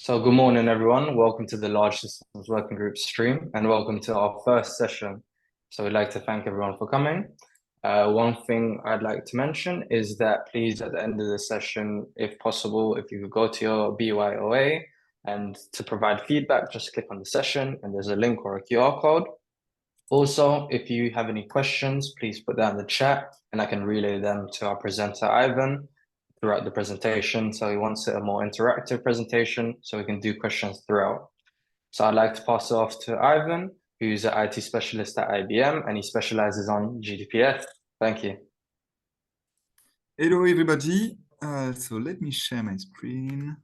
So good morning, everyone. Welcome to the Large Systems Working Group stream, and welcome to our first session. So we'd like to thank everyone for coming. One thing I'd like to mention is that please, at the end of the session, if possible, if you could go to your BYOA and to provide feedback, just click on the session and there's a link or a QR code. Also, if you have any questions, please put that in the chat and I can relay them to our presenter, Ivan, throughout the presentation. So he wants a more interactive presentation so we can do questions throughout. So I'd like to pass it off to Ivan, who's an IT specialist at IBM and he specializes on GDPS. Thank you. Hello, everybody. So let me share my screen.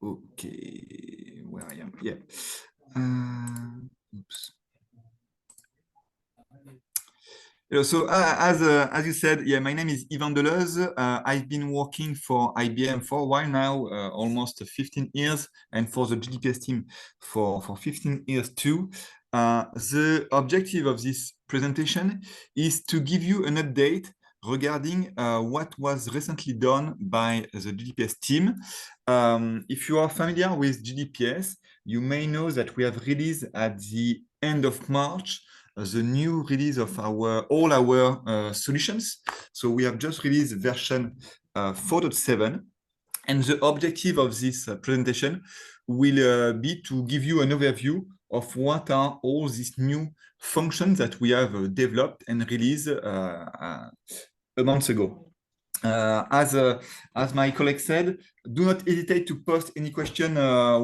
Okay, where I am. Yeah. Oops. Hello. So as you said, yeah, my name is Ivan Deleuze. I've been working for IBM for a while now, almost 15 years, and for the GDPS team for 15 years too. The objective of this presentation is to give you an update regarding what was recently done by the GDPS team. If you are familiar with GDPS, you may know that we have released at the end of March the new release of all our solutions. So we have just released version 4.7. And the objective of this presentation will be to give you an overview of what are all these new functions that we have developed and released a month ago. As my colleague said, do not hesitate to post any question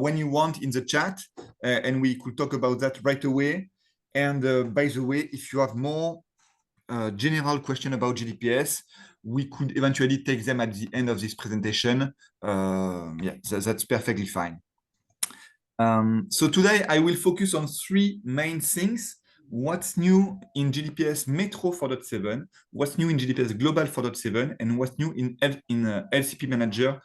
when you want in the chat, and we could talk about that right away. And by the way, if you have more general question about GDPS, we could eventually take them at the end of this presentation. Yeah, that's perfectly fine. So today I will focus on three main things. What's new in GDPS Metro 4.7, what's new in GDPS Global 4.7, and what's new in LCP Manager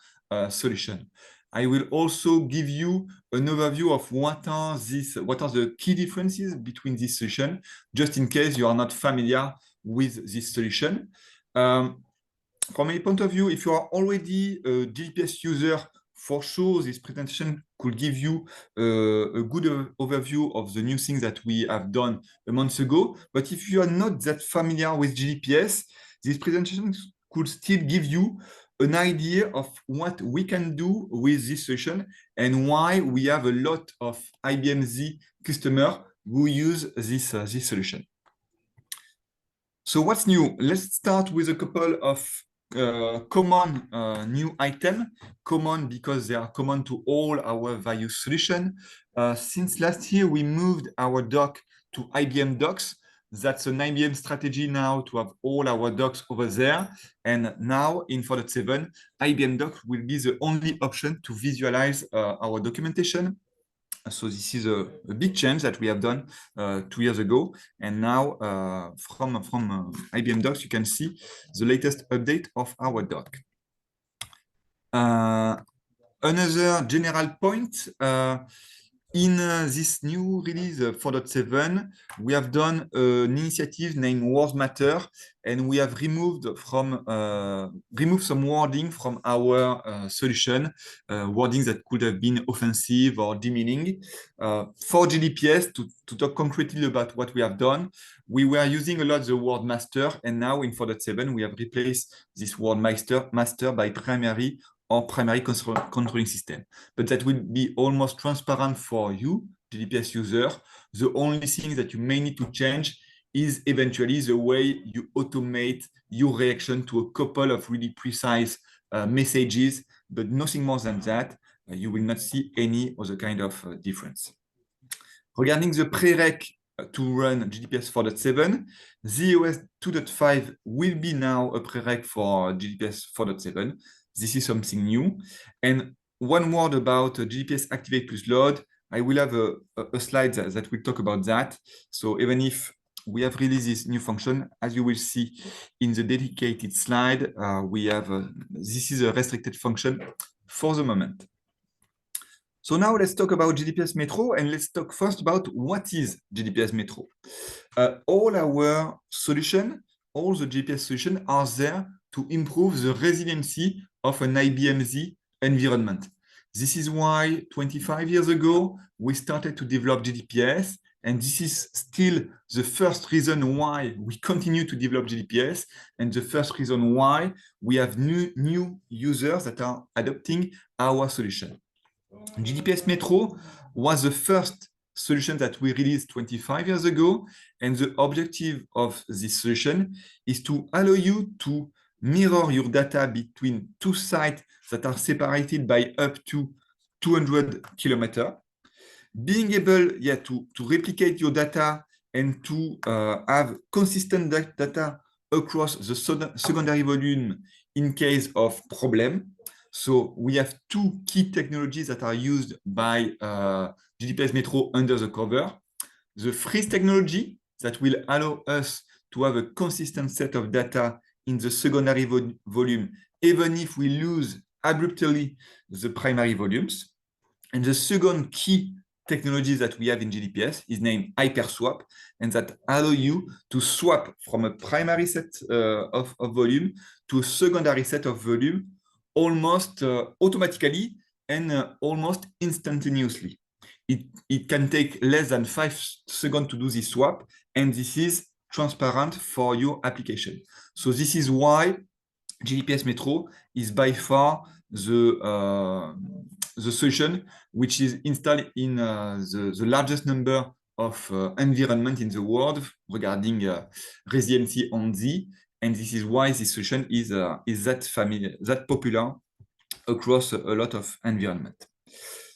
solution. I will also give you an overview of what are the key differences between this solution, just in case you are not familiar with this solution. From a point of view, if you are already a GDPS user, for sure, this presentation could give you a good overview of the new things that we have done a month ago. But if you are not that familiar with GDPS, this presentation could still give you an idea of what we can do with this solution and why we have a lot of IBM Z customers who use this solution. So what's new? Let's start with a couple of common new items. Common because they are common to all our various solutions. Since last year, we moved our doc to IBM Docs. That's an IBM strategy now to have all our docs over there. And now in 4.7, IBM Docs will be the only option to visualize our documentation. So this is a big change that we have done 2 years ago. And now from IBM Docs, you can see the latest update of our doc. Another general point, in this new release 4.7, we have done an initiative named Words Matter, and we have removed some wording from our solution, wording that could have been offensive or demeaning. For GDPS, to talk concretely about what we have done, we were using a lot the word master, and now in 4.7, we have replaced this word master by primary or primary controlling system. But that will be almost transparent for you, GDPS user. The only thing that you may need to change is eventually the way you automate your reaction to a couple of really precise messages, but nothing more than that. You will not see any other kind of difference. Regarding the prereq to run GDPS 4.7, ZOS 2.5 will be now a prereq for GDPS 4.7. This is something new. And one word about GDPS Activate plus Load. I will have a slide that will talk about that. So even if we have released this new function, as you will see in the dedicated slide, we have this is a restricted function for the moment. So now let's talk about GDPS Metro, and let's talk first about what is GDPS Metro. All our solution, all the GDPS solutions are there to improve the resiliency of an IBM Z environment. This is why 25 years ago, we started to develop GDPS. And this is still the first reason why we continue to develop GDPS and the first reason why we have new users that are adopting our solution. GDPS Metro was the first solution that we released 25 years ago. And the objective of this solution is to allow you to mirror your data between two sites that are separated by up to 200 kilometers. Being able to replicate your data and to have consistent data across the secondary volume in case of problem. So we have two key technologies that are used by GDPS Metro under the cover. The freeze technology that will allow us to have a consistent set of data in the secondary volume, even if we lose abruptly the primary volumes. And the second key technology that we have in GDPS is named Hyperswap, and that allow you to swap from a primary set of volume to a secondary set of volume almost automatically and almost instantaneously. It can take less than 5 seconds to do this swap, and this is transparent for your application. So this is why GDPS Metro is by far the solution which is installed in the largest number of environment in the world regarding resiliency on Z. And this is why this solution is that popular across a lot of environment.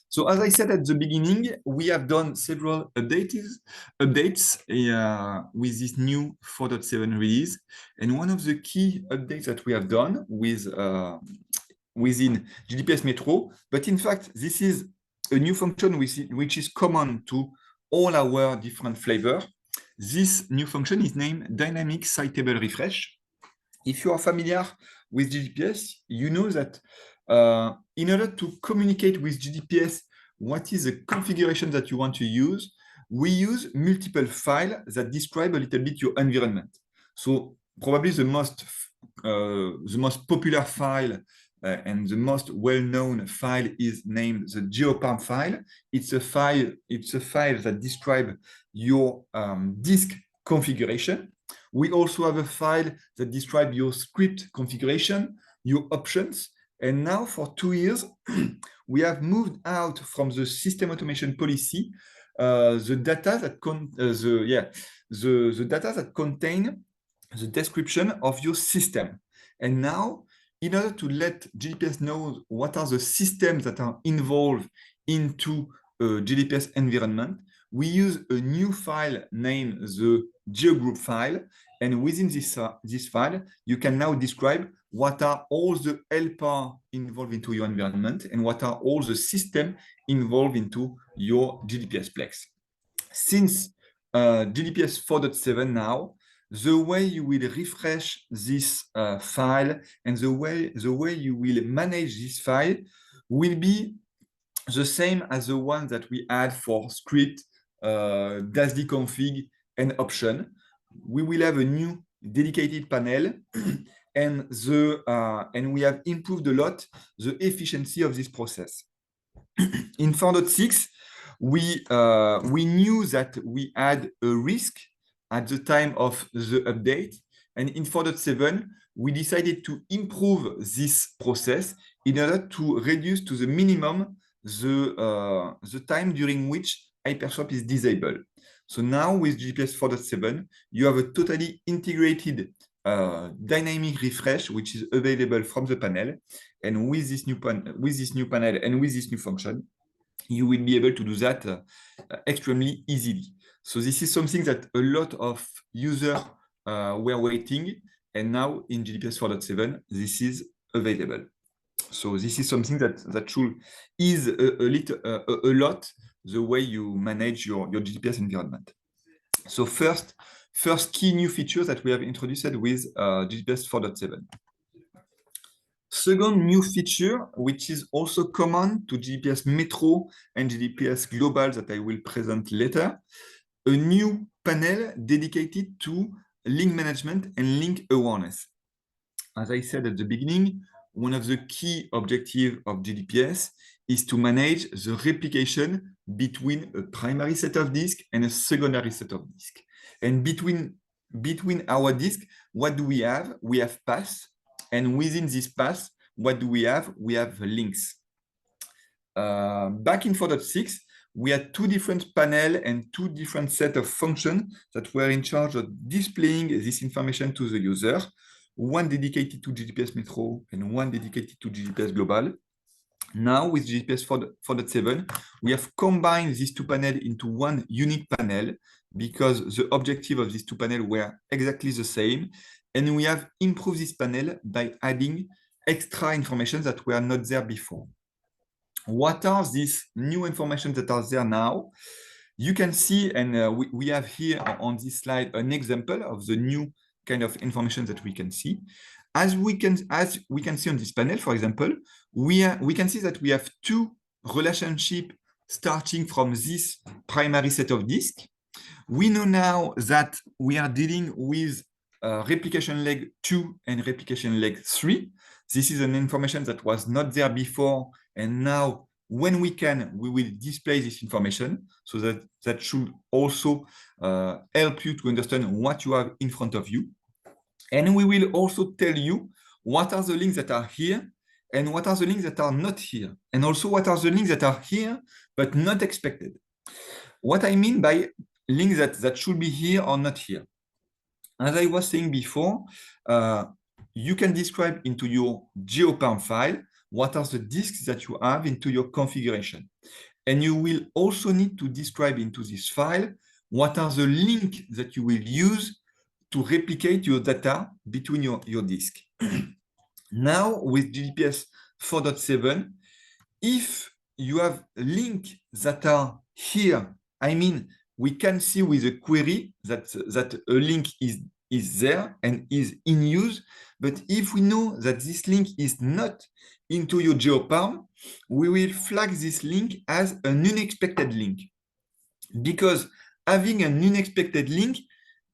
So as I said at the beginning, we have done several updates with this new 4.7 release. And one of the key updates that we have done within GDPS Metro, but in fact, this is a new function which is common to all our different flavors. This new function is named Dynamic Citable Refresh. If you are familiar with GDPS, you know that in order to communicate with GDPS what is the configuration that you want to use, we use multiple files that describe a little bit your environment. So probably the most popular file and the most well-known file is named the Geoparm file. It's a file that describes your disk configuration. We also have a file that describes your script configuration, your options. And now for 2 years, we have moved out from the system automation policy, the data that contain the description of your system. And now, in order to let GDPS know what are the systems that are involved into a GDPS environment, we use a new file named the geogroup file. And within this file, you can now describe what are all the helper involved into your environment and what are all the systems involved into your GDPS Plex. Since GDPS 4.7 now, the way you will refresh this file and the way you will manage this file will be the same as the one that we had for script, DASD config, and option. We will have a new dedicated panel, and we have improved a lot the efficiency of this process. In 4.6, we knew that we had a risk at the time of the update, and in 4.7, we decided to improve this process in order to reduce to the minimum the time during which Hyperswap is disabled. So now with GDPS 4.7, you have a totally integrated dynamic refresh, which is available from the panel. And with this new panel and with this new function, you will be able to do that extremely easily. So this is something that a lot of users were waiting, and now in GDPS 4.7, this is available. So this is something that should ease a lot the way you manage your GDPS environment. So first key new features that we have introduced with GDPS 4.7. Second new feature, which is also common to GDPS Metro and GDPS Global that I will present later, a new panel dedicated to link management and link awareness. As I said at the beginning, one of the key objectives of GDPS is to manage the replication between a primary set of disk and a secondary set of disk. And between our disk, what do we have? We have paths. And within this path, what do we have? We have links. Back in 4.6, we had two different panels and two different sets of functions that were in charge of displaying this information to the user, one dedicated to GDPS Metro and one dedicated to GDPS Global. Now with GDPS 4.7, we have combined these two panels into one unique panel because the objective of these two panels were exactly the same. And we have improved this panel by adding extra information that were not there before. What are these new information that are there now? You can see, and we have here on this slide an example of the new kind of information that we can see. As we can see on this panel, for example, we can see that we have two relationships starting from this primary set of disk. We know now that we are dealing with replication leg 2 and replication leg 3. This is an information that was not there before, and now when we can, we will display this information, so that should also help you to understand what you have in front of you. And we will also tell you what are the links that are here and what are the links that are not here, and also what are the links that are here but not expected. What I mean by links that should be here or not here. As I was saying before, you can describe into your GeoParm file what are the disks that you have into your configuration. And you will also need to describe into this file what are the links that you will use to replicate your data between your disk. Now, with GDPS 4.7, if you have links that are here, I mean, we can see with a query that a link is there and is in use. But if we know that this link is not into your GeoParm, we will flag this link as an unexpected link. Because having an unexpected link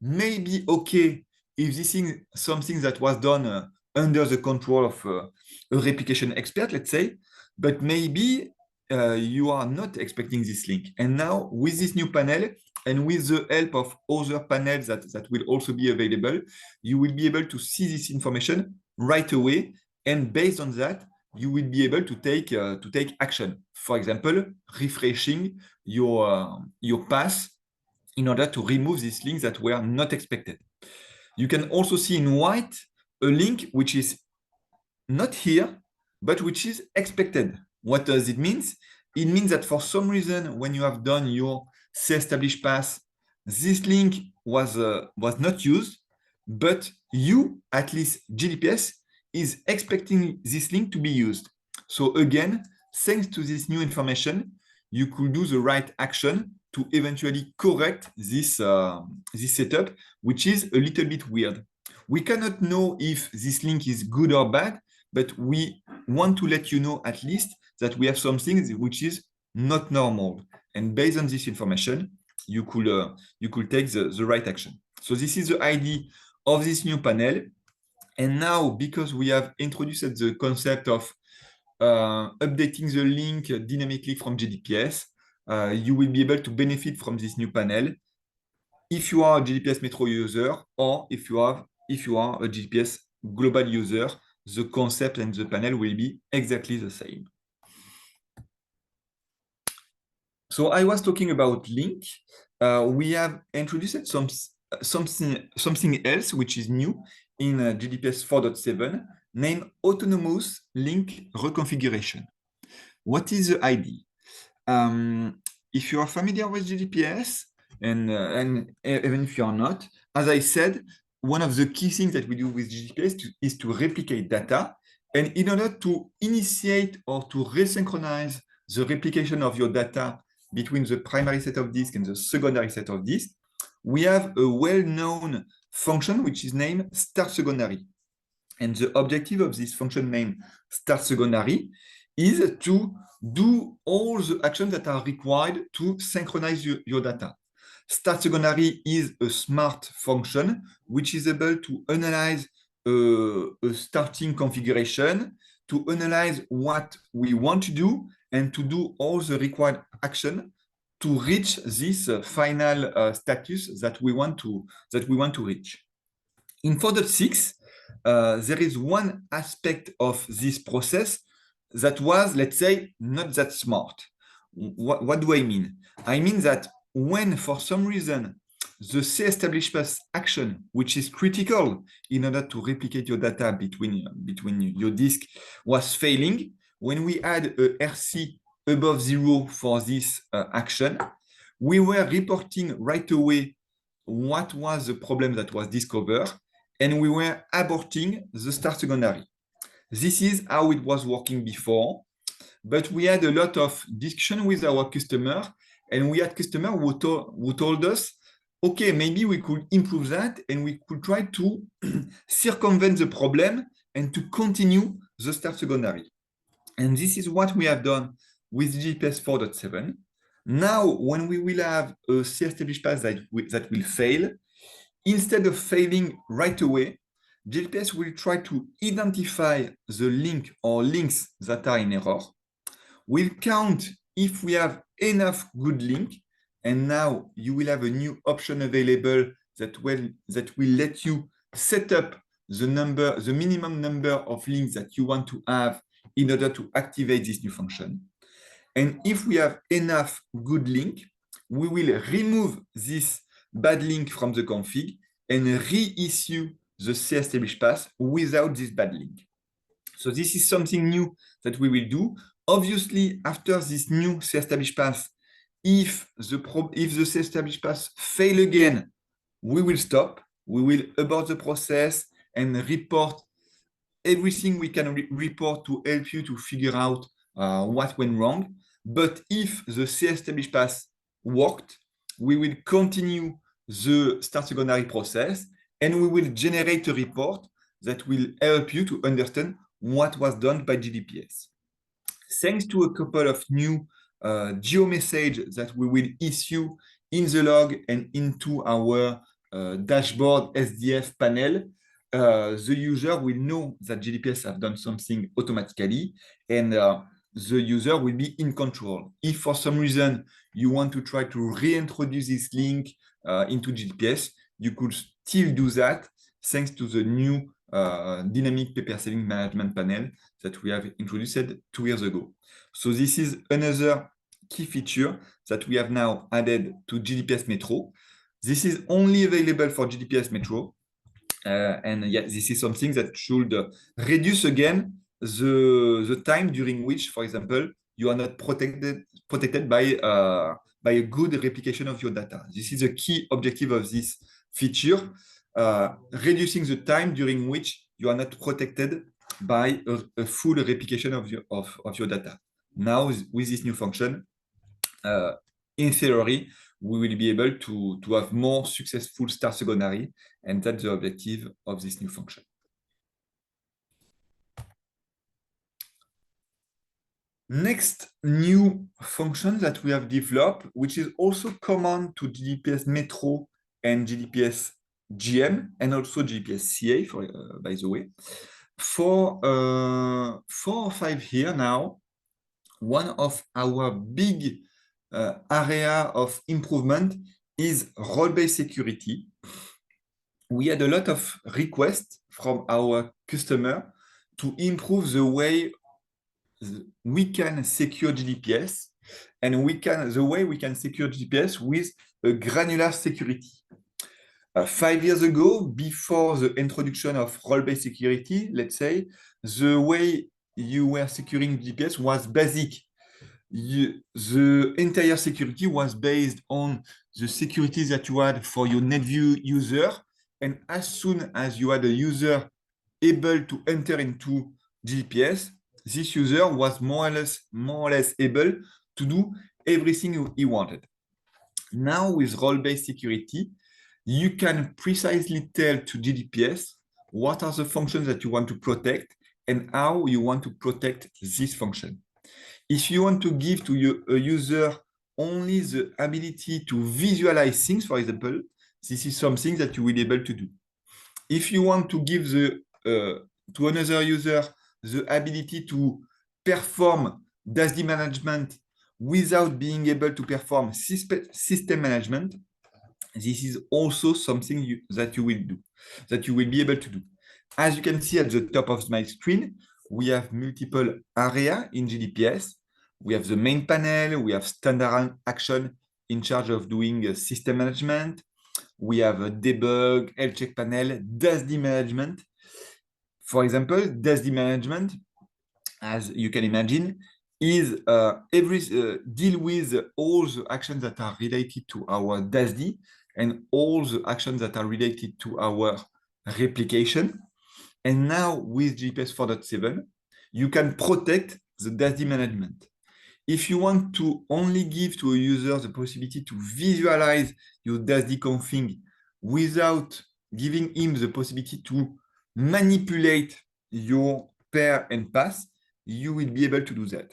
may be okay if this is something that was done under the control of a replication expert, let's say, but maybe you are not expecting this link. And now with this new panel and with the help of other panels that will also be available, you will be able to see this information right away. And based on that, you will be able to take action. For example, refreshing your path in order to remove these links that were not expected. You can also see in white a link which is not here, but which is expected. What does it mean? It means that for some reason, when you have done your established path, this link was not used, but you, at least GDPS, is expecting this link to be used. So again, thanks to this new information, you could do the right action to eventually correct this setup, which is a little bit weird. We cannot know if this link is good or bad, but we want to let you know at least that we have something which is not normal. And based on this information, you could take the right action. So this is the idea of this new panel. And now, because we have introduced the concept of updating the link dynamically from GDPS, you will be able to benefit from this new panel if you are a GDPS Metro user or if you are a GDPS global user. The concept and the panel will be exactly the same. So I was talking about link. We have introduced something else which is new in GDPS 4.7, named autonomous link reconfiguration. What is the idea? If you are familiar with GDPS, and even if you are not, as I said, one of the key things that we do with GDPS is to replicate data. And in order to initiate or to resynchronize the replication of your data between the primary set of disk and the secondary set of disk, we have a well-known function which is named start secondary. And the objective of this function named start secondary is to do all the actions that are required to synchronize your data. Start secondary is a smart function which is able to analyze a starting configuration, to analyze what we want to do and to do all the required action to reach this final status that we want to reach. In 4.6, there is one aspect of this process that was, let's say, not that smart. What do I mean? I mean that when, for some reason, the C-established path action, which is critical in order to replicate your data between your disk, was failing, when we add a RC above 0 for this action, we were reporting right away what was the problem that was discovered, and we were aborting the start secondary. This is how it was working before, but we had a lot of discussion with our customer, and we had customers who told us, okay, maybe we could improve that, and we could try to circumvent the problem and to continue the start secondary. And this is what we have done with GDPS 4.7. Now, when we will have a C-established path that will fail, instead of failing right away, GDPS will try to identify the link or links that are in error. We'll count if we have enough good link, and now you will have a new option available that will let you set up the minimum number of links that you want to have in order to activate this new function. And if we have enough good link, we will remove this bad link from the config and reissue the C-established path without this bad link. So this is something new that we will do. Obviously, after this new C-established path, if the C-established path fail again, we will stop. We will abort the process and report everything we can report to help you to figure out what went wrong. But if the C-established path worked, we will continue the start secondary process, and we will generate a report that will help you to understand what was done by GDPS. Thanks to a couple of new geo messages that we will issue in the log and into our dashboard SDF panel, the user will know that GDPS have done something automatically, and the user will be in control. If for some reason you want to try to reintroduce this link into GDPS, you could still do that thanks to the new dynamic paper saving management panel that we have introduced 2 years ago. So this is another key feature that we have now added to GDPS Metro. This is only available for GDPS Metro. And yeah, this is something that should reduce again the time during which, for example, you are not protected by a good replication of your data. This is a key objective of this feature, reducing the time during which you are not protected by a full replication of your data. Now, with this new function, in theory, we will be able to have more successful start secondary, and that's the objective of this new function. Next new function that we have developed, which is also common to GDPS Metro and GDPS GM, and also GDPS CA, by the way. For 4 or 5 here now, one of our big area of improvement is role-based security. We had a lot of requests from our customer to improve the way we can secure GDPS, and the way we can secure GDPS with a granular security. 5 years ago, before the introduction of role-based security, let's say, the way you were securing GDPS was basic. The entire security was based on the security that you had for your NetView user, and as soon as you had a user able to enter into GDPS, this user was more or less able to do everything he wanted. Now, with role-based security, you can precisely tell to GDPS what are the functions that you want to protect and how you want to protect this function. If you want to give to a user only the ability to visualize things, for example, this is something that you will be able to do. If you want to give to another user the ability to perform DASD management without being able to perform system management, this is also something that you will do, that you will be able to do. As you can see at the top of my screen, we have multiple areas in GDPS. We have the main panel, we have standard action in charge of doing system management. We have a debug, health check panel, DASD management. For example, DASD management, as you can imagine, is deal with all the actions that are related to our DASD and all the actions that are related to our replication. And now with GDPS 4.7, you can protect the DASD management. If you want to only give to a user the possibility to visualize your DASD config without giving him the possibility to manipulate your pair and pass, you will be able to do that.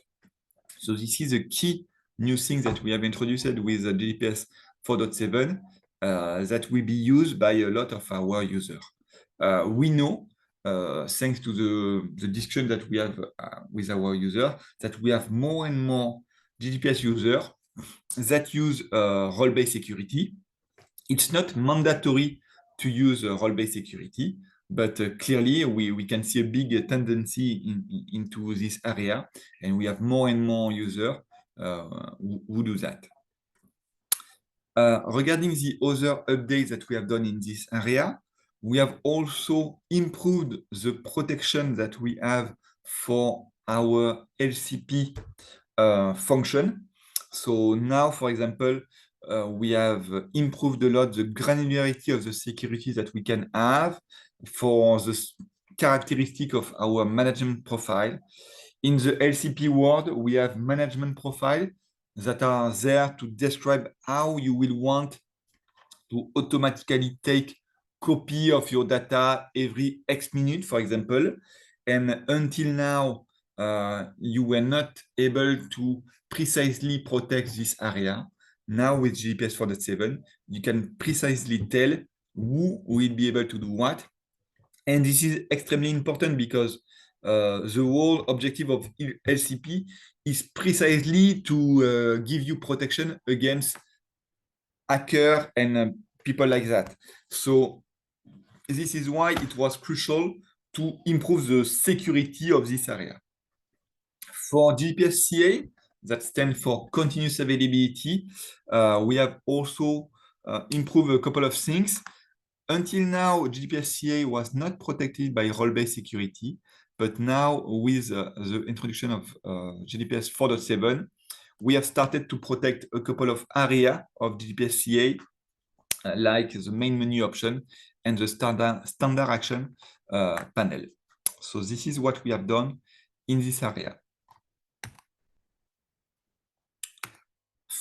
So this is a key new thing that we have introduced with GDPS 4.7 that will be used by a lot of our users. We know, thanks to the discussion that we have with our user, that we have more and more GDPS users that use role-based security. It's not mandatory to use role-based security, but clearly we can see a big tendency into this area, and we have more and more users who do that. Regarding the other updates that we have done in this area, we have also improved the protection that we have for our LCP function. So now, for example, we have improved a lot the granularity of the security that we can have for the characteristic of our management profile. In the LCP world, we have management profile that are there to describe how you will want to automatically take copy of your data every X minute, for example. And until now, you were not able to precisely protect this area. Now with GDPS 4.7, you can precisely tell who will be able to do what. And this is extremely important because the whole objective of LCP is precisely to give you protection against hacker and people like that. So this is why it was crucial to improve the security of this area. For GDPS CA, that stands for continuous availability, we have also improved a couple of things. Until now, GDPS CA was not protected by role-based security, but now with the introduction of GDPS 4.7, we have started to protect a couple of areas of GDPS CA, like the main menu option and the standard action panel. So this is what we have done in this area.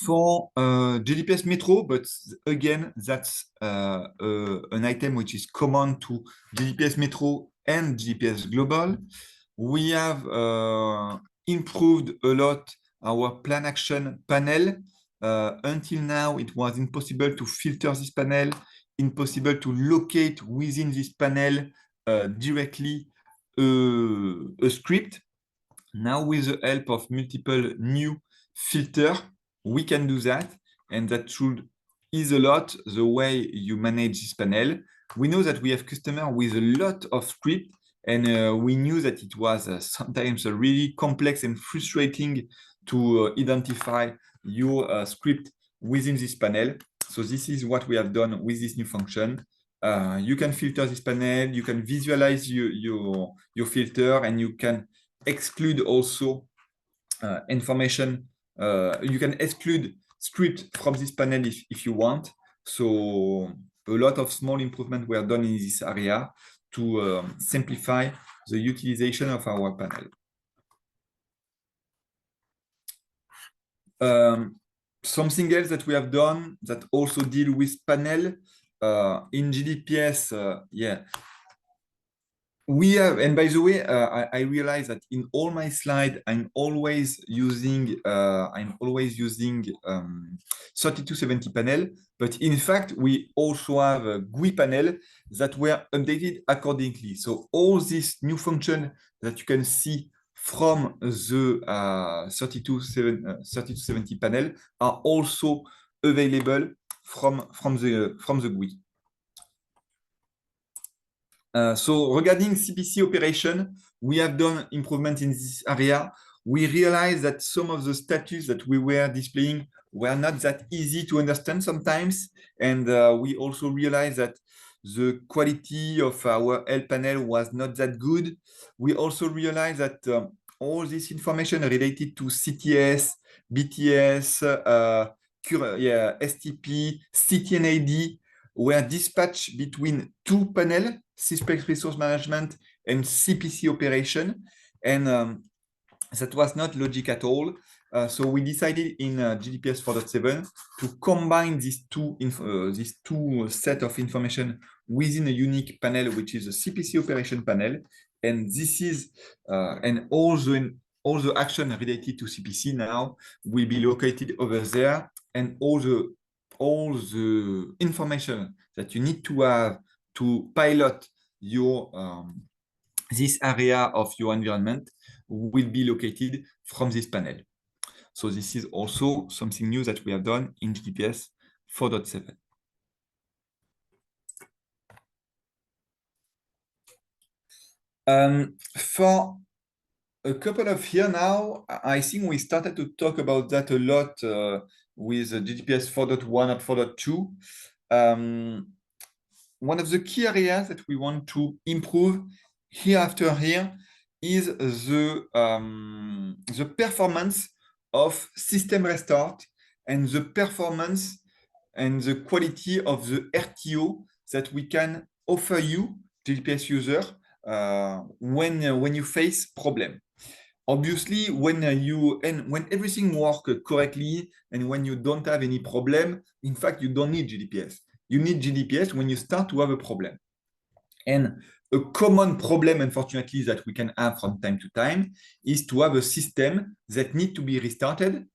For GDPS Metro, but again, that's an item which is common to GDPS Metro and GDPS Global. We have improved a lot our plan action panel. Until now, it was impossible to filter this panel, impossible to locate within this panel directly a script. Now, with the help of multiple new filters, we can do that, and that should ease a lot the way you manage this panel. We know that we have customers with a lot of script, and we knew that it was sometimes really complex and frustrating to identify your script within this panel. So this is what we have done with this new function. You can filter this panel, you can visualize your filter, and you can exclude also information. You can exclude script from this panel if you want. So a lot of small improvements were done in this area to simplify the utilization of our panel. Something else that we have done that also deal with panel in GDPS, We have, and by the way, I realize that in all my slides, I'm always using 3270 panel, but in fact, we also have a GUI panel that were updated accordingly. So all these new functions that you can see from the 3270 panel are also available from the GUI. So regarding CPC operation, we have done improvement in this area. We realized that some of the status that we were displaying were not that easy to understand sometimes. And we also realized that the quality of our L panel was not that good. We also realized that all this information related to CTS, BTS, STP, CTNAD were dispatched between two panels, Syspec Resource Management and CPC Operation. And that was not logic at all. So we decided in GDPS 4.7 to combine these two set of information within a unique panel, which is a CPC operation panel. And this is and all the action related to CPC now will be located over there, and all the information that you need to have to pilot your this area of your environment will be located from this panel. So this is also something new that we have done in GDPS 4.7. For a couple of years now, I think we started to talk about that a lot with GDPS 4.1 and 4.2. One of the key areas that we want to improve here after here is the performance of system restart and the performance and the quality of the RTO that we can offer you, GDPS user, when you face problem. Obviously, when everything works correctly and when you don't have any problem, in fact, you don't need GDPS. You need GDPS when you start to have a problem. And a common problem, unfortunately, that we can have from time to time is to have a system that needs to be restarted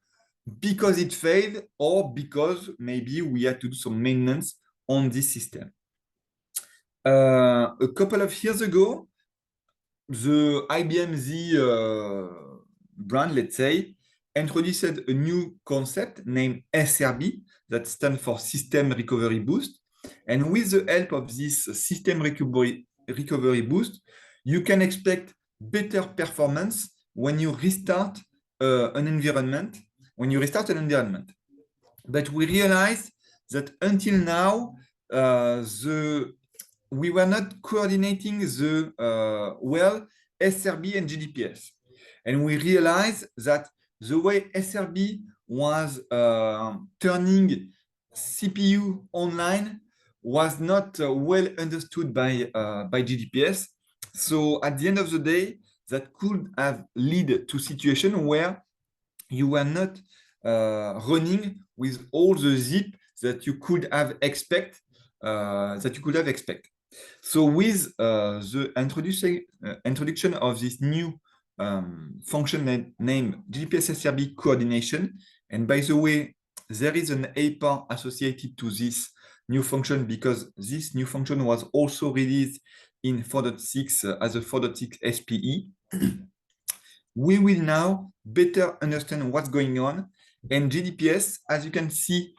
because it failed or because maybe we had to do some maintenance on this system. A couple of years ago, the IBM Z brand, let's say, introduced a new concept named SRB, that stands for System Recovery Boost. And with the help of this System Recovery Boost, you can expect better performance when you restart an environment. But we realized that until now, we were not coordinating the SRB and GDPS. And we realized that the way SRB was turning CPU online was not well understood by GDPS. So at the end of the day, that could have led to situation where you were not running with all the zip that you could have expect. So with the introduction of this new function named GDPS SRB coordination, and by the way, there is an APA associated to this new function because this new function was also released in 4.6 as a 4.6 SPE. We will now better understand what's going on, and GDPS, as you can see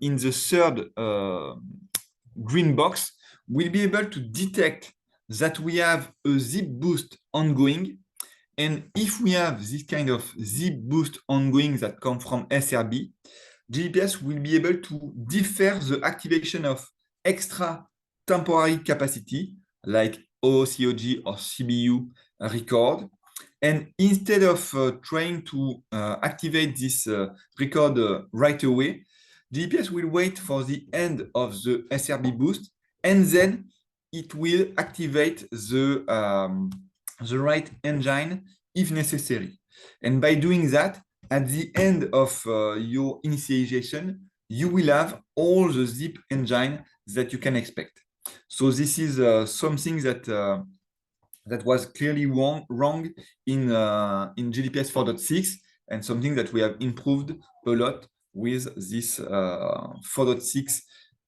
in the third green box, will be able to detect that we have a zip boost ongoing. And if we have this kind of zip boost ongoing that come from SRB, GDPS will be able to defer the activation of extra temporary capacity like OCOG or CBU record. And instead of trying to activate this record right away, GDPS will wait for the end of the SRB boost, and then it will activate the right engine if necessary. And by doing that, at the end of your initialization, you will have all the zip engine that you can expect. So this is something that that was clearly wrong in GDPS 4.6, and something that we have improved a lot with this 4.6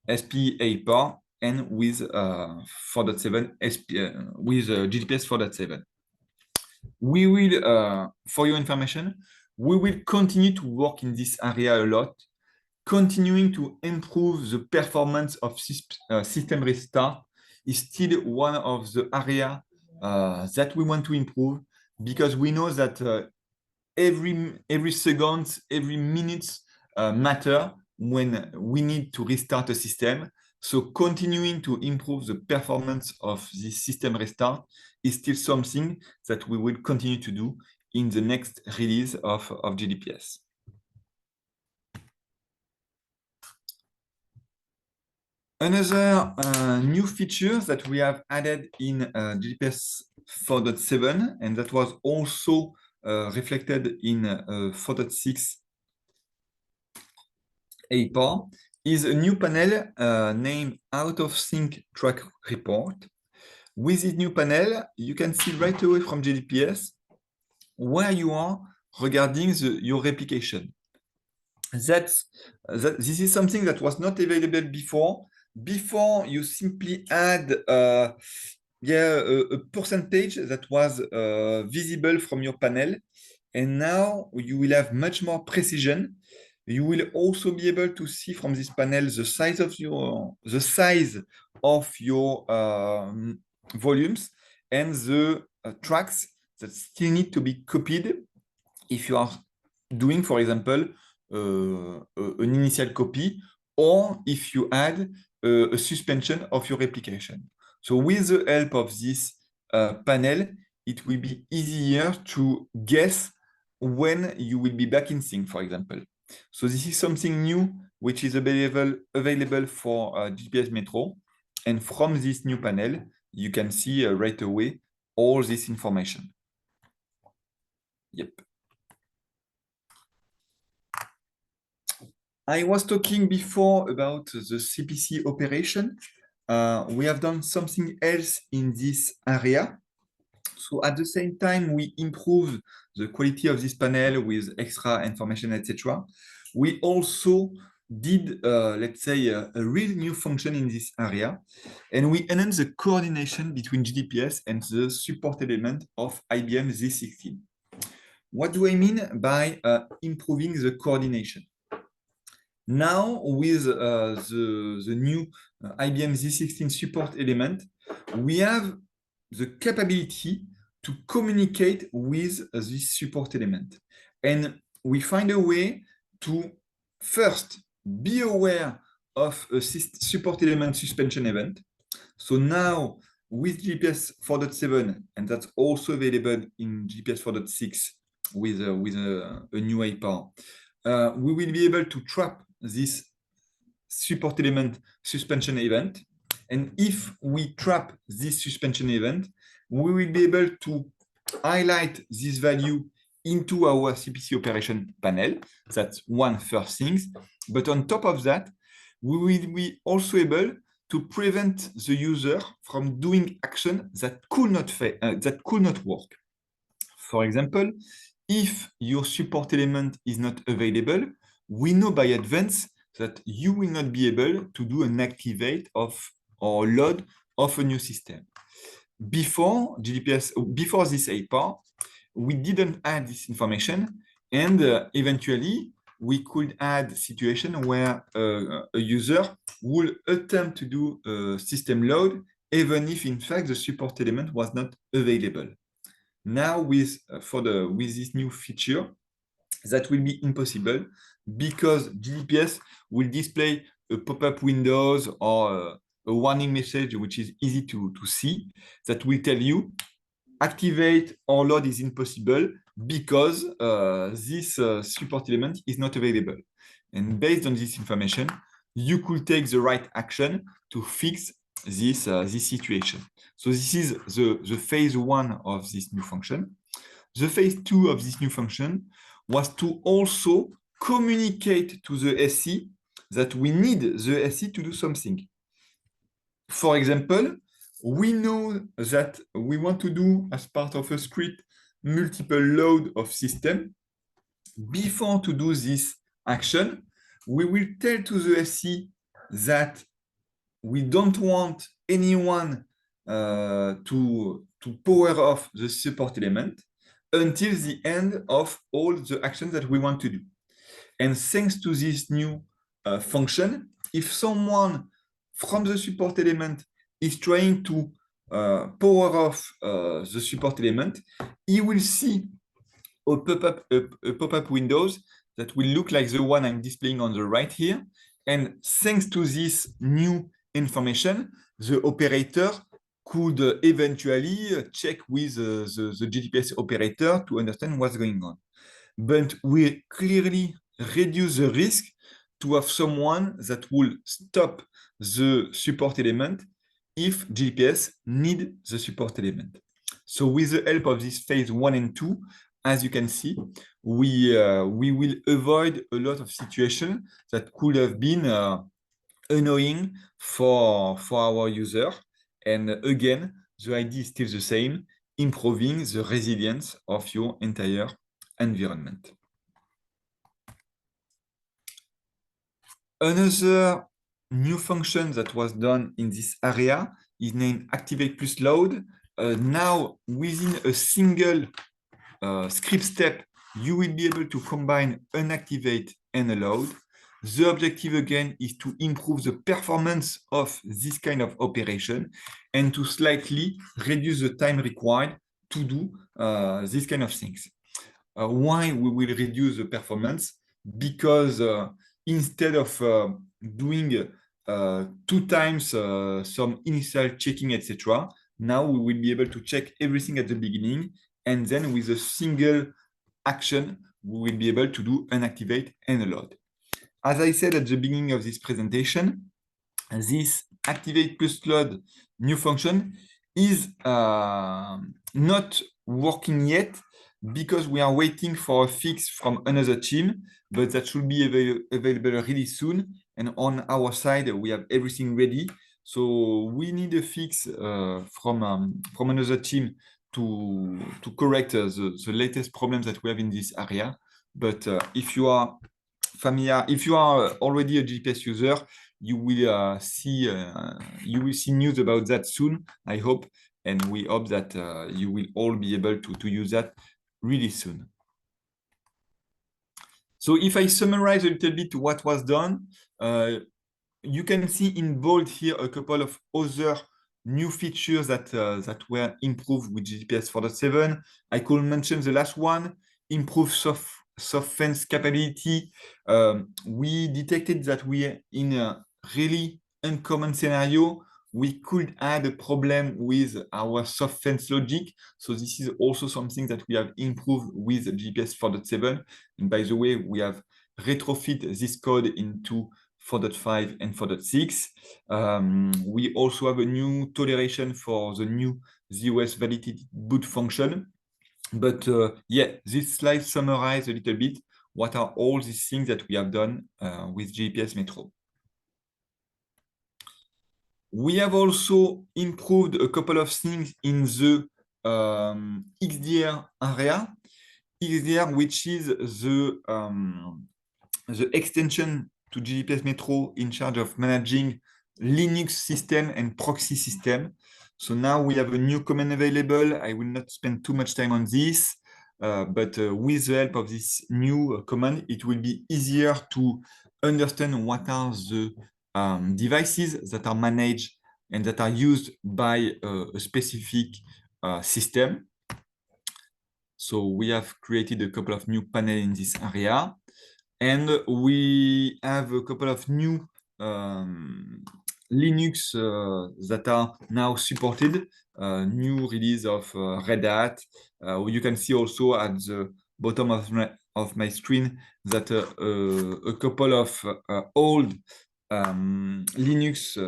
SP APA and with 4.7 SP with GDPS 4.7. We will, for your information, we will continue to work in this area a lot, continuing to improve the performance of system restart is still one of the area that we want to improve, because we know that every second, every minute matter when we need to restart a system. So continuing to improve the performance of this system restart is still something that we will continue to do in the next release of GDPS. Another new feature that we have added in GDPS 4.7, and that was also reflected in 4.6 APA, is a new panel named Out of Sync Track Report. With this new panel, you can see right away from GDPS where you are regarding your replication. This is something that was not available before. Before, you simply add a percentage that was visible from your panel, and now you will have much more precision. You will also be able to see from this panel the size of your volumes and the tracks that still need to be copied if you are doing, for example, an initial copy, or if you add a suspension of your replication. So with the help of this panel, it will be easier to guess when you will be back in sync, for example. So this is something new which is available for GPS Metro. And from this new panel, you can see right away all this information. Yep. I was talking before about the CPC operation. We have done something else in this area. So at the same time, we improve the quality of this panel with extra information, etc. We also did, let's say, a real new function in this area, and we enhance the coordination between GDPS and the support element of IBM Z16. What do I mean by improving the coordination? Now, with the new IBM Z16 support element, we have the capability to communicate with this support element. And we find a way to first be aware of a support element suspension event. So now, with GPS 4.7, and that's also available in GPS 4.6 with a new APA, we will be able to trap this support element suspension event. And if we trap this suspension event, we will be able to highlight this value into our CPC operation panel. That's one first thing. But on top of that, we will be also able to prevent the user from doing action that could not work. For example, if your support element is not available, we know by advance that you will not be able to do an activate of or load of a new system. Before GDPS, before this APA, we didn't add this information, and eventually we could add situation where a user will attempt to do a system load, even if in fact the support element was not available. Now with this new feature, that will be impossible, because GDPS will display a pop-up windows or a warning message which is easy to see, that will tell you activate or load is impossible because this support element is not available. And based on this information, you could take the right action to fix this situation. So this is the phase one of this new function. The phase two of this new function was to also communicate to the SC that we need the SC to do something. For example, we know that we want to do, as part of a script, multiple load of system. Before to do this action, we will tell to the SC that we don't want anyone to power off the support element until the end of all the actions that we want to do. And thanks to this new function, if someone from the support element is trying to power off the support element, he will see a pop-up windows that will look like the one I'm displaying on the right here. And thanks to this new information, the operator could eventually check with the GDPS operator to understand what's going on. But we clearly reduce the risk to have someone that will stop the support element if GDPS need the support element. So with the help of this phase 1 and 2, as you can see, we will avoid a lot of situations that could have been annoying for our user. And again, the idea is still the same, improving the resilience of your entire environment. Another new function that was done in this area is named Activate plus Load. Now, within a single script step, you will be able to combine an activate and a load. The objective again is to improve the performance of this kind of operation and to slightly reduce the time required to do this kind of things. Why we will reduce the performance? Because instead of doing 2 times some initial checking, etc., now we will be able to check everything at the beginning, and then with a single action, we will be able to do an activate and a load. As I said at the beginning of this presentation, this activate plus load new function is not working yet because we are waiting for a fix from another team, but that should be available really soon. And on our side, we have everything ready. So we need a fix from another team to correct the latest problems that we have in this area. But if you are familiar, if you are already a GPS user, you will see news about that soon, I hope, and we hope that you will all be able to use that really soon. So if I summarize a little bit what was done, you can see in bold here a couple of other new features that were improved with GDPS 4.7. I could mention the last one, improve soft fence capability. We detected that we, in a really uncommon scenario, we could add a problem with our soft fence logic. So this is also something that we have improved with GDPS 4.7. And by the way, we have retrofit this code into 4.5 and 4.6. We also have a new toleration for the new ZOS validated boot function. But yeah, this slide summarizes a little bit what are all these things that we have done with GPS Metro. We have also improved a couple of things in the XDR area. XDR, which is the extension to GPS Metro in charge of managing Linux system and proxy system. So now we have a new command available. I will not spend too much time on this, but with the help of this new command, it will be easier to understand what are the devices that are managed and that are used by a specific system. So we have created a couple of new panels in this area. And we have a couple of new Linux that are now supported, new release of Red Hat. You can see also at the bottom of my screen that a couple of old Linux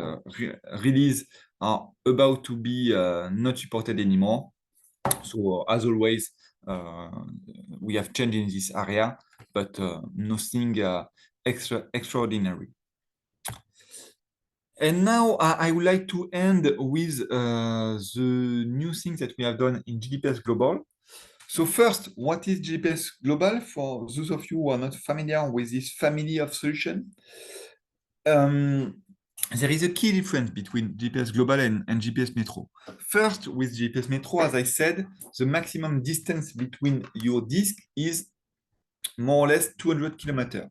release are about to be not supported anymore. So as always, we have changed in this area, but nothing extraordinary. And now I would like to end with the new things that we have done in GDPS Global. So first, what is GDPS Global? For those of you who are not familiar with this family of solutions, there is a key difference between GPS Global and GPS Metro. First, with GPS Metro, as I said, the maximum distance between your disk is more or less 200 kilometers.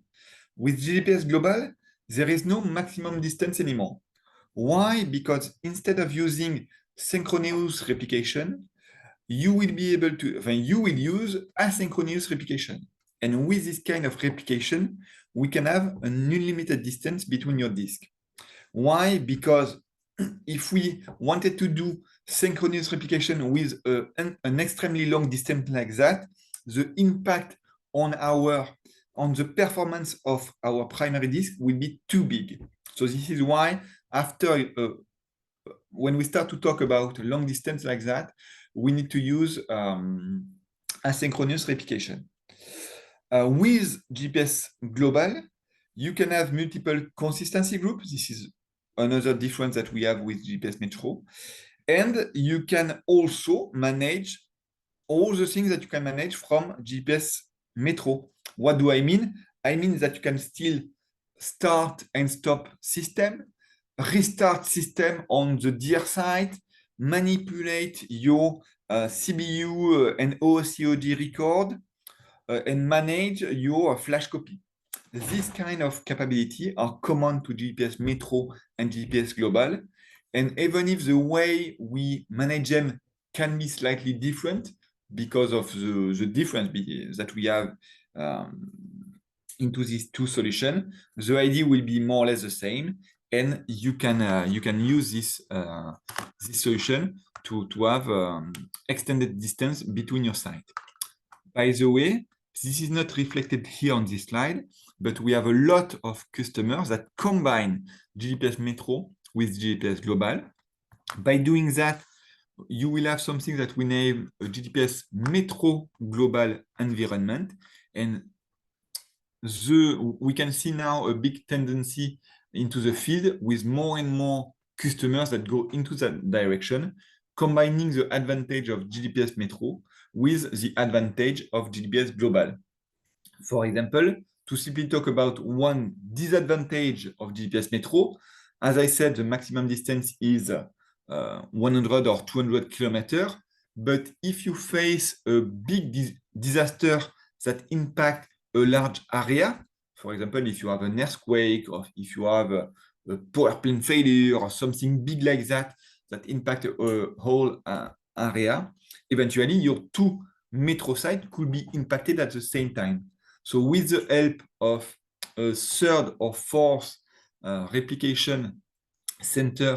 With GPS Global, there is no maximum distance anymore. Why? Because instead of using synchronous replication, you will be able to, you will use asynchronous replication. And with this kind of replication, we can have an unlimited distance between your disk. Why? Because if we wanted to do synchronous replication with an extremely long distance like that, the impact on the performance of our primary disk will be too big. So this is why after when we start to talk about long distance like that, we need to use asynchronous replication. With GPS Global, you can have multiple consistency groups. This is another difference that we have with GPS Metro. And you can also manage all the things that you can manage from GPS Metro. What do I mean? I mean that you can still start and stop system, restart system on the DR side, manipulate your CBU and OCOD record, and manage your flash copy. This kind of capability are common to GPS Metro and GPS Global. And even if the way we manage them can be slightly different because of the difference that we have into these two solutions, the idea will be more or less the same. And you can use this solution to have extended distance between your sites. By the way, this is not reflected here on this slide, but we have a lot of customers that combine GDPS Metro with GDPS Global. By doing that, you will have something that we name a GDPS Metro Global environment. And we can see now a big tendency into the field with more and more customers that go into that direction, combining the advantage of GDPS Metro with the advantage of GDPS Global. For example, to simply talk about one disadvantage of GDPS Metro, as I said, the maximum distance is 100 or 200 kilometers. But if you face a big disaster that impact a large area, for example, if you have an earthquake or if you have a power plant failure or something big like that, that impact a whole area, eventually your two metro sites could be impacted at the same time. So with the help of a third or fourth replication center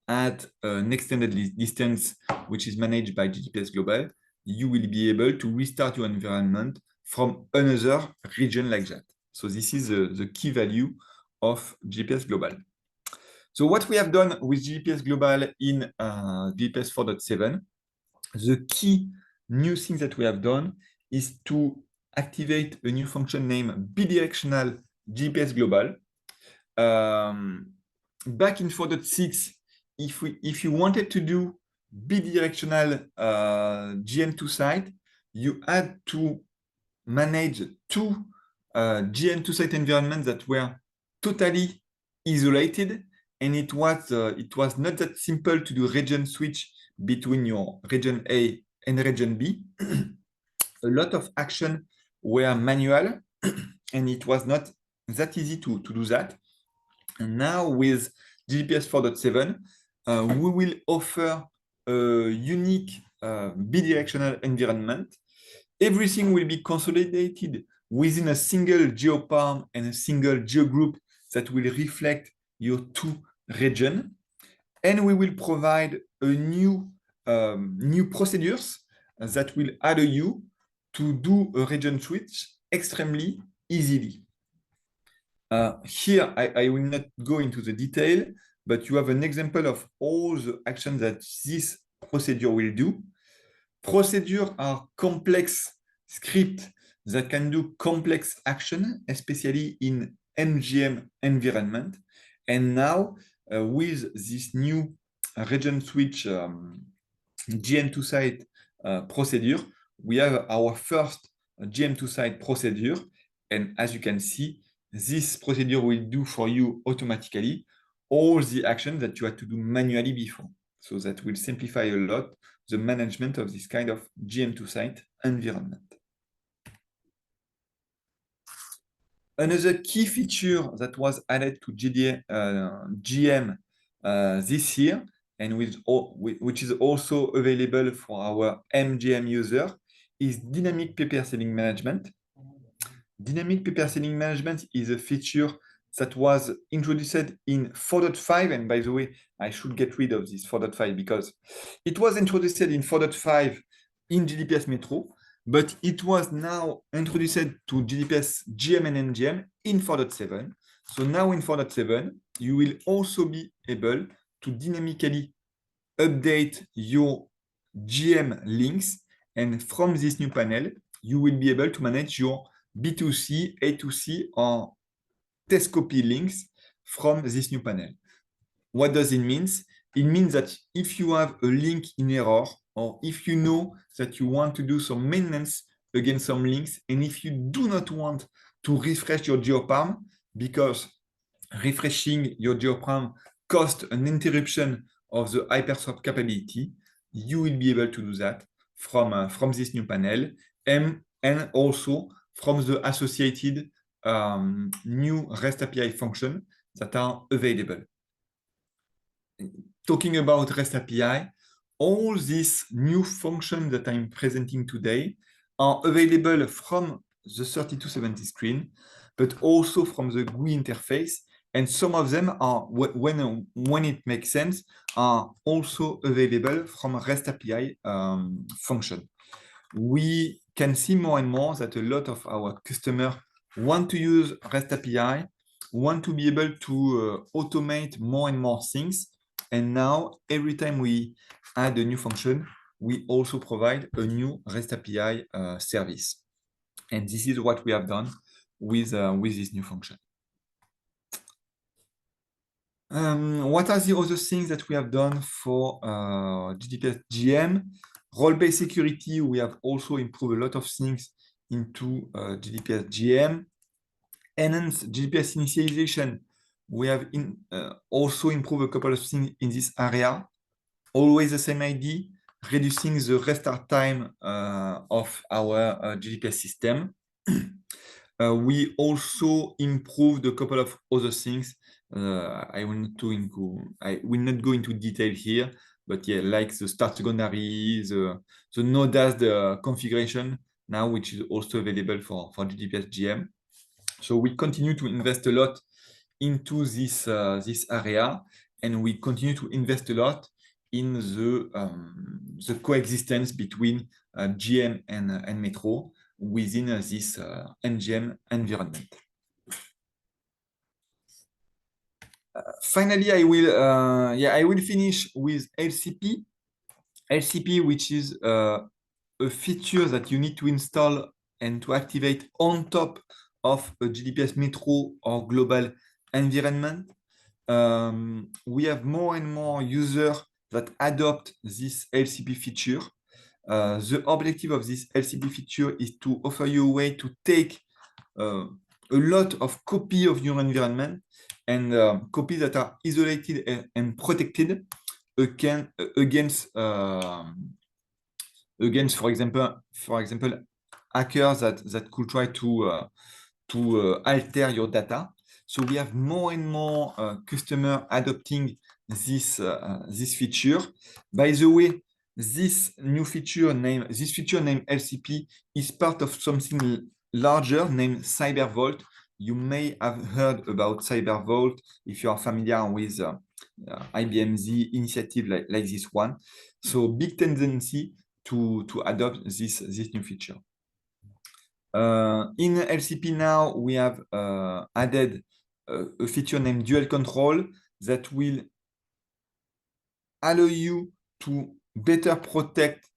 at an extended distance, which is managed by GDPS Global, you will be able to restart your environment from another region like that. So this is the key value of GPS Global. So what we have done with GPS Global in GPS 4.7, the key new thing that we have done is to activate a new function named bidirectional GPS Global. Back in 4.6, if you wanted to do bidirectional GN2 site, you had to manage two GN2 site environments that were totally isolated, and it was not that simple to do region switch between your region A and region B. A lot of action were manual, and it was not that easy to do that. And now with GPS 4.7, we will offer a unique bidirectional environment. Everything will be consolidated within a single geoparm and a single geogroup that will reflect your two regions. And we will provide a new procedures that will allow you to do a region switch extremely easily. Here, I will not go into the detail, but you have an example of all the actions that this procedure will do. Procedures are complex scripts that can do complex action, especially in MGM environment. And now with this new region switch GM2 site procedure, we have our first GM2 site procedure. And as you can see, this procedure will do for you automatically all the actions that you had to do manually before. So that will simplify a lot the management of this kind of GM2 site environment. Another key feature that was added to GM this year, and which is also available for our MGM user, is dynamic paper selling management. Dynamic paper selling management is a feature that was introduced in 4.5. And by the way, I should get rid of this 4.5 because it was introduced in 4.5 in GDPS Metro, but it was now introduced to GDPS GM and NGM in 4.7. So now in 4.7, you will also be able to dynamically update your GM links. And from this new panel, you will be able to manage your B2C, A2C, or test copy links from this new panel. What does it mean? It means that if you have a link in error, or if you know that you want to do some maintenance against some links, and if you do not want to refresh your GeoParm, because refreshing your GeoParm costs an interruption of the hyperswap capability, you will be able to do that from this new panel, and also from the associated new REST API function that are available. Talking about REST API, all these new functions that I'm presenting today are available from the 3270 screen, but also from the GUI interface. And some of them are, when it makes sense, are also available from REST API function. We can see more and more that a lot of our customers want to use REST API, want to be able to automate more and more things. And now, every time we add a new function, we also provide a new REST API service. And this is what we have done with this new function. What are the other things that we have done for GDPS GM? Role-based security, we have also improved a lot of things into GDPS GM. Enhanced GDPS initialization, we have also improved a couple of things in this area. Always the same idea, reducing the restart time of our GDPS system. We also improved a couple of other things. I will not go into detail here, but yeah, like the start secondary, the node as the configuration now, which is also available for GDPS GM. So we continue to invest a lot into this area, and we continue to invest a lot in the coexistence between GM and Metro within this NGM environment. Finally, I will finish with LCP. LCP, which is a feature that you need to install and to activate on top of a GDPS Metro or global environment. We have more and more users that adopt this LCP feature. The objective of this LCP feature is to offer you a way to take a lot of copies of your environment and copies that are isolated and protected against, for example, hackers that could try to alter your data. So we have more and more customers adopting this feature. By the way, this feature named LCP is part of something larger named CyberVault. You may have heard about CyberVault if you are familiar with IBM Z initiative like this one. So big tendency to adopt this new feature. In LCP now, we have added a feature named Dual Control that will allow you to better protect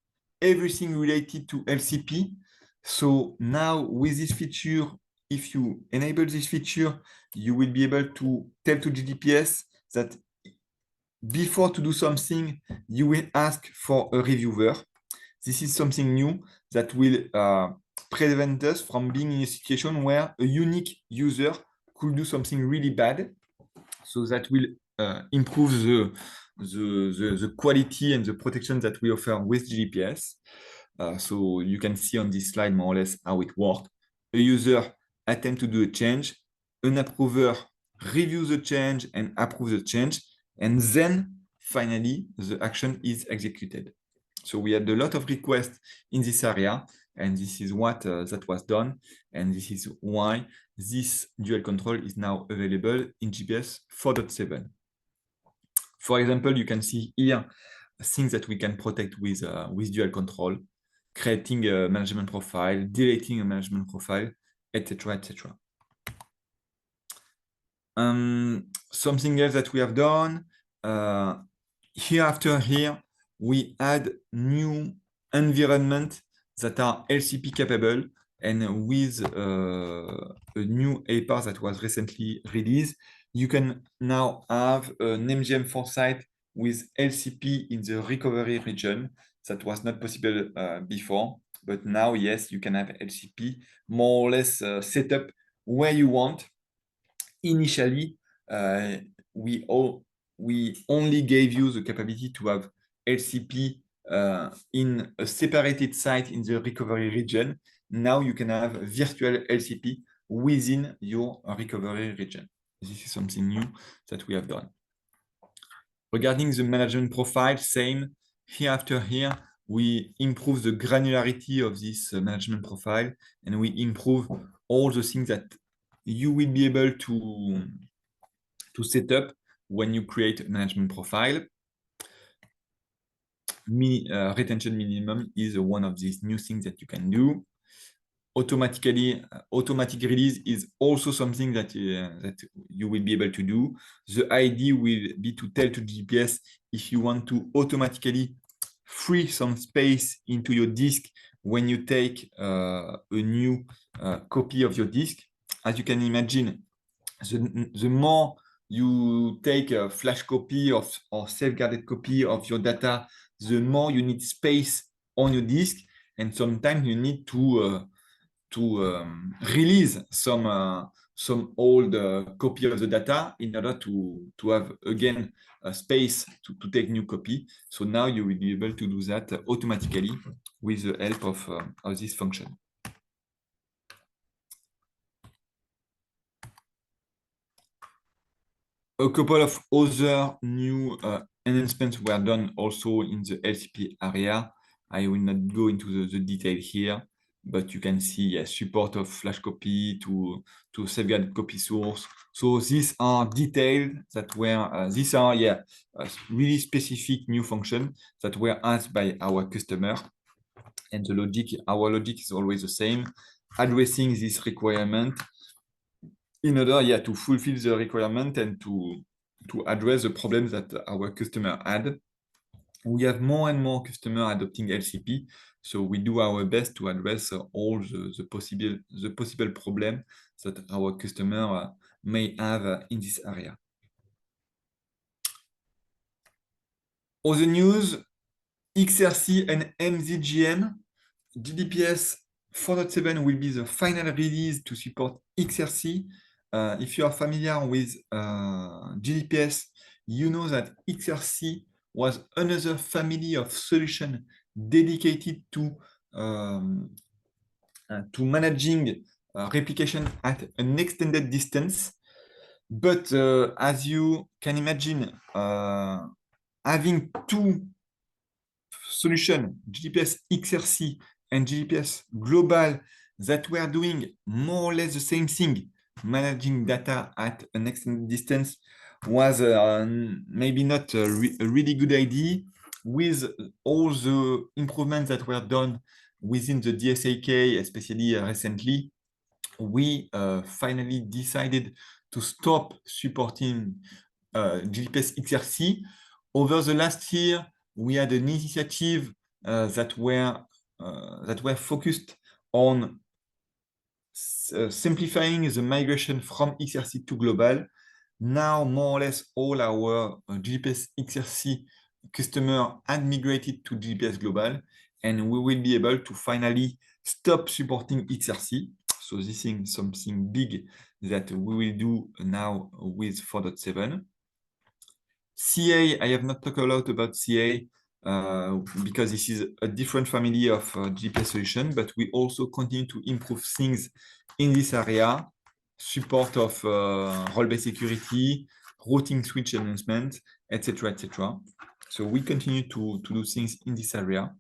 everything related to LCP. So now with this feature, if you enable this feature, you will be able to tell to GDPS that before to do something, you will ask for a reviewer. This is something new that will prevent us from being in a situation where a unique user could do something really bad. So that will improve the quality and the protection that we offer with GDPS. So you can see on this slide more or less how it works. A user attempt to do a change, an approver reviews the change and approves the change, and then finally the action is executed. So we had a lot of requests in this area, and this is what that was done, and this is why this dual control is now available in GPS 4.7. For example, you can see here things that we can protect with dual control, creating a management profile, deleting a management profile, etc., etc. Something else that we have done, here, we add new environment that are LCP capable, and with a new APAR that was recently released, you can now have an MGM foresight with LCP in the recovery region. That was not possible before, but now, yes, you can have LCP more or less set up where you want. Initially, we only gave you the capability to have LCP in a separated site in the recovery region. Now you can have virtual LCP within your recovery region. This is something new that we have done. Regarding the management profile, same. Here, we improve the granularity of this management profile, and we improve all the things that you will be able to set up when you create a management profile. Retention minimum is one of these new things that you can do. Automatic release is also something that you will be able to do. The idea will be to tell to GPS if you want to automatically free some space into your disk when you take a new copy of your disk. As you can imagine, the more you take a flash copy or safeguarded copy of your data, the more you need space on your disk, and sometimes you need to release some old copy of the data in order to have again a space to take new copy. So now you will be able to do that automatically with the help of this function. A couple of other new enhancements were done also in the LCP area. I will not go into the detail here, but you can see support of flash copy to safeguard copy source. So these are detailed that were these are really specific new functions that were asked by our customer, and our logic is always the same, addressing this requirement in order to fulfill the requirement and to address the problems that our customer had. We have more and more customers adopting LCP, so we do our best to address all the possible problems that our customer may have in this area. Other news, XRC and MZGM, GDPS 4.7 will be the final release to support XRC. If you are familiar with GDPS, you know that XRC was another family of solutions dedicated to managing replication at an extended distance. But as you can imagine, having two solutions, GDPS XRC and GDPS Global, that were doing more or less the same thing, managing data at an extended distance, was maybe not a really good idea. With all the improvements that were done within the DSAK, especially recently, we finally decided to stop supporting GDPS XRC. Over the last year, we had an initiative that were focused on simplifying the migration from XRC to Global. Now, more or less, all our GDPS XRC customer had migrated to GDPS Global, and we will be able to finally stop supporting XRC. So this is something big that we will do now with 4.7. CA, I have not talked a lot about CA because this is a different family of GPS solution, but we also continue to improve things in this area, support of role-based security, routing switch announcement, etc., etc. So we continue to do things in this area.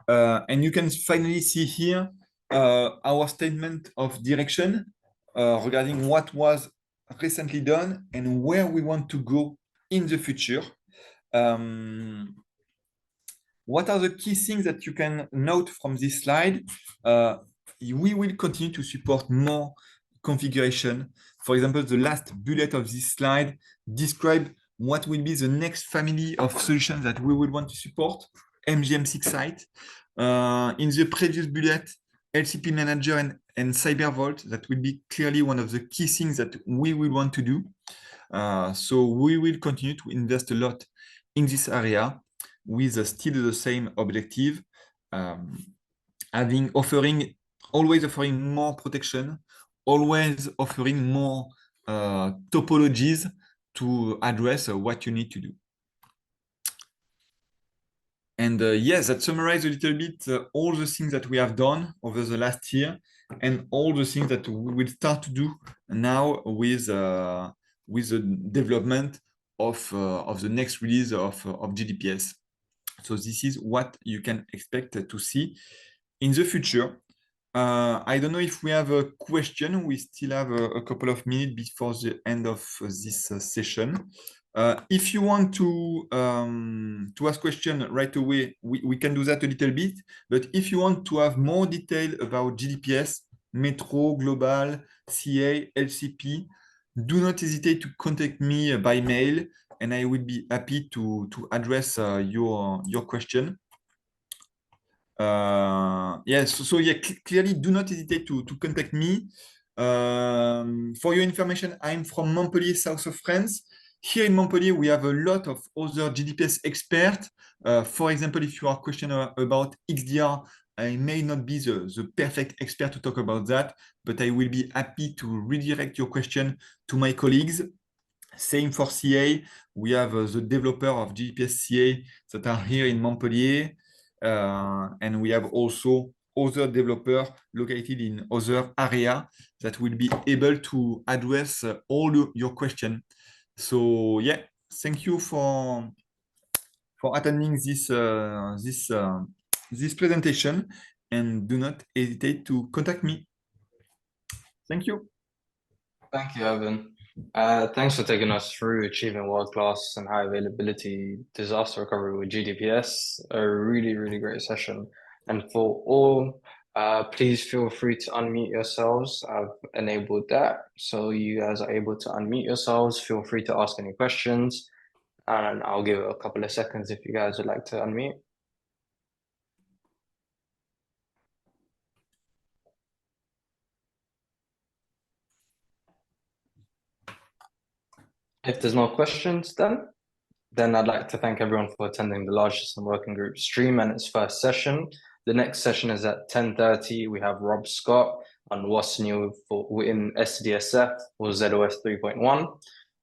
And you can finally see here our statement of direction regarding what was recently done and where we want to go in the future. What are the key things that you can note from this slide? We will continue to support more configuration. For example, the last bullet of this slide describes what will be the next family of solutions that we will want to support, MGM6 site. In the previous bullet, LCP Manager and Cyber Vault, that will be clearly one of the key things that we will want to do. So we will continue to invest a lot in this area with still the same objective, always offering more protection, always offering more topologies to address what you need to do. And yes, that summarizes a little bit all the things that we have done over the last year and all the things that we will start to do now with the development of the next release of GDPS. So this is what you can expect to see in the future. I don't know if we have a question. We still have a couple of minutes before the end of this session. If you want to ask question right away, we can do that a little bit. But if you want to have more detail about GDPS, Metro, Global, CA, LCP, do not hesitate to contact me by mail, and I will be happy to address your question. Yes, so yeah, clearly do not hesitate to contact me. For your information, I'm from Montpellier, south of France. Here in Montpellier, we have a lot of other GDPS experts. For example, if you are questioning about XDR, I may not be the perfect expert to talk about that, but I will be happy to redirect your question to my colleagues. Same for CA. We have the developer of GDPS CA that are here in Montpellier. And we have also other developers located in other areas that will be able to address all your questions. So yeah, thank you for attending this presentation, and do not hesitate to contact me. Thank you. Thank you, Evan. Thanks for taking us through achieving world-class and high availability disaster recovery with GDPS. A really, really great session. And for all, please feel free to unmute yourselves. I've enabled that. So you guys are able to unmute yourselves. Feel free to ask any questions. And I'll give it a couple of seconds if you guys would like to unmute. If there's no questions, then I'd like to thank everyone for attending the Large System Working Group stream and its first session. The next session is at 10:30. We have Rob Scott on what's new in SDSF or ZOS 3.1.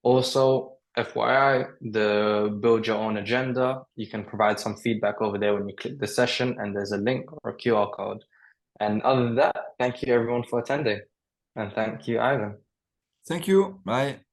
Also, FYI, the build your own agenda. You can provide some feedback over there when you click the session, and there's a link or a QR code. And other than that, thank you everyone for attending. And thank you, Ivan. Thank you. Bye.